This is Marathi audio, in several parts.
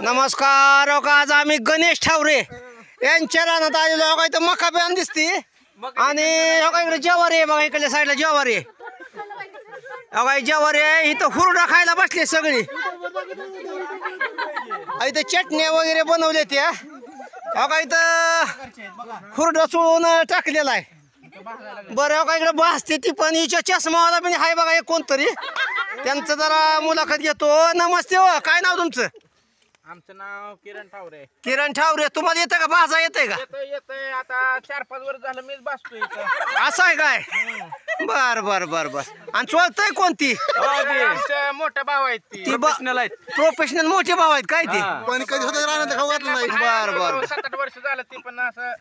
नमस्कार. आज आम्ही गणेश ठावरे यांच्या रानात आलेलो. बघा इथं मका बियाण दिसते आणि बघा इकडे ज्वारी आहे. बघा इकडल्या साईडला ज्वारी आहे. बघा ज्वारी आहे. इथं हुरडा खायला बसले सगळी. इथं चटण्या वगैरे बनवले त्या. बघा इथं हुरडा चोळून टाकलेला आहे. बरं बघा इकडे भासते ती पण हिच्या चष्मावाला पण हाय बघा एक कोणतरी. त्यांचं जरा मुलाखत घेतो. नमस्ते हो, काय नाव तुमचं? आमचं नाव किरण ठावरे. किरण ठावरे. तुम्हाला येतं का भाजा येतंय का? येतंय आता 4-5 वर्ष झालं मीच बसतोय इथं. असं आहे काय? बर बर बर बर. आणि चोळतय कोणती? आमच्या मोठ्या भाव आहेत ती प्रोफेशनल आहेत. प्रोफेशनल मोठे भाव आहेत काय ते? पण कधी होतं राहणार खाऊ घातलं नाही. बर बर 7-8 वर्ष झालं ती पण असं.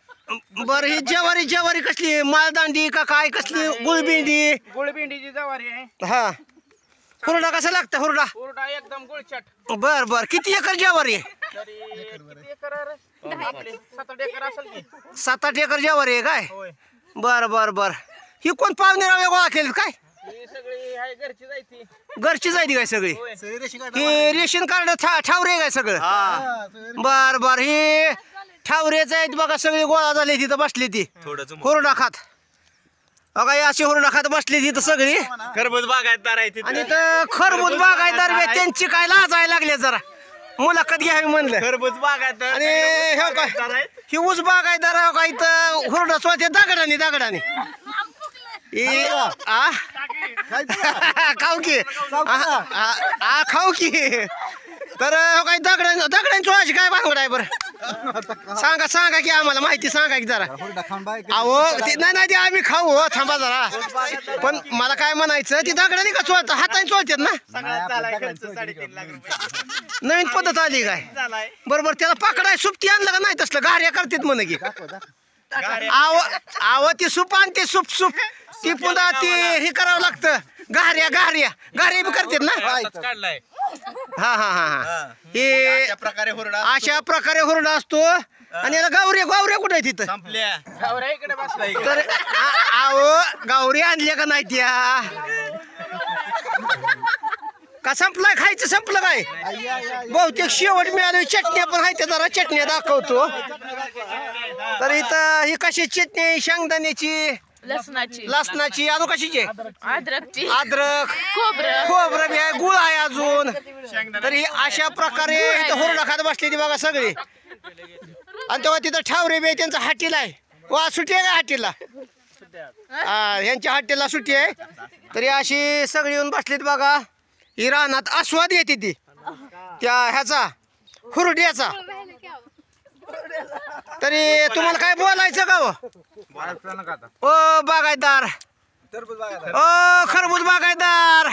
बर. ही ज्वारी कसली? मालदांडी का काय कसली? गुळबिंडी? गुळबिंडीची ज्वारी आहे. हा. हुरडा कसा लागतं? हुरडा हुरडा एकदम गुळचट. बर बर. किती एकर ज्वारी आहे? तरी किती एकर आपले 7-8 एकर असेल की. 7-8 एकर ज्वारी आहे काय? होय. बर बर बर. ही कोण पाहुणे गोळा केली काय? ही सगळी आहे घरची जायची. घरची जायती काय सगळी? होय. ही रेशन कार्ड ठावरे काय सगळं? बर बर. ही ठावरेच आहेत बघा सगळी गोळा झाली तिथं बसली ती हुरडा खात. बघा अशी हुरडा खात बसली तिथं सगळी. खरबूज बागायतदार आहे आणि इथं खरबूज बागायतदार बी त्यांची काय लाजायला लागले जरा. मुलाखत घ्यावी म्हणलं. खरबूज बागायतदार आणि हे काय ही ऊस बागायतदार आहे का इथं हुरडा स्वतः दगडाने खाऊ की खाऊ की. तर काय दगडांची व्हायची काय भांगड आहे बरं? सांगा की आम्हाला माहिती सांगा की जरा. अहो नाही ते आम्ही खाऊ हो. थांबा जरा. पण मला काय म्हणायचं ती दगडाने का चोळतात? हाताने चोळतात ना? 3.5 लाख रुपये नवीन पद्धत आली काय? बरोबर. त्याला पकडाय सुपती आणलं का नाही तसलं गार्या करतात म्हण की. आव ती सूप आणते सूप ती पुन्हा ती हे करावं लागतं. गार्या बी करतात ना? हा हा हा. हे अशा प्रकारे हुरडा असतो. आणि याला गावऱ्या कुठे आहे तिथं? तर आहो गावरी आणल्या का नाही त्या? का संपलाय? खायचं संपलं काय? बहुतेक शेवट मिळाली. चटण्या पण आहे त्या. जरा चटण्या दाखवतो. तर इथं ही कशी चटणी? शेंगदाण्याची, लसणाची, अजून कशाची? अद्रक, खोबरं बी आहे, गुळ आहे अजून. तरी अशा प्रकारे इथं हुरडा खात बसली ती बघा सगळी. आणि तेव्हा तिथं ठावरे बी आहे. त्यांचा हाटीला आहे. वा सुट्टी आहे का हाटीला? यांच्या हाटीला सुट्टी आहे. तरी अशी सगळी येऊन बसलीत बघा. ही रानात आस्वाद येते ती त्या ह्याचा हुरड्याचा. तरी तुम्हाला काय बोलायचं का हो? ओ बागायतदार, ओ खरबूज बागायतदार,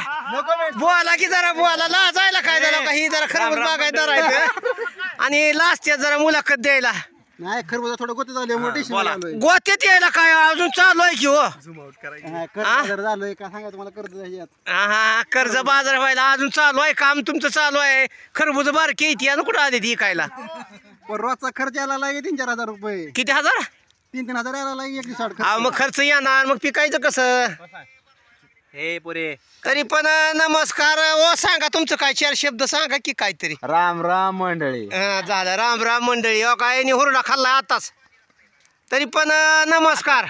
बोला की जरा. बोला लाजायला काय झालं का? ही जरा खरबूज बागायतदार आहे आणि लास्ट जरा मुलाखत द्यायला. नाही खरबूज थोडं गोते झाले. गोत्यात यायला काय अजून चालू आहे की हो? झालंय का सांगा तुम्हाला कर्ज. हा कर्ज बाजार व्हायला अजून चालू आहे. काम तुमचं चालू आहे. खरबूज बारकी येते आणि कुठं आली ती इकायला? पण रोजचा खर्च यायला लागे 3-4 हजार रुपये. किती हजार? 3-3 हजार यायला लागे एक दिवसात. मग खर्च येणार, मग पिकायचं कसं? हे पुरे. तरी पण नमस्कार. ओ सांगा तुमचं काय 4 शब्द सांगा की काहीतरी. राम राम मंडळी. झालं राम राम मंडळी. काय हुरडा खाल्ला आताच. तरी पण नमस्कार.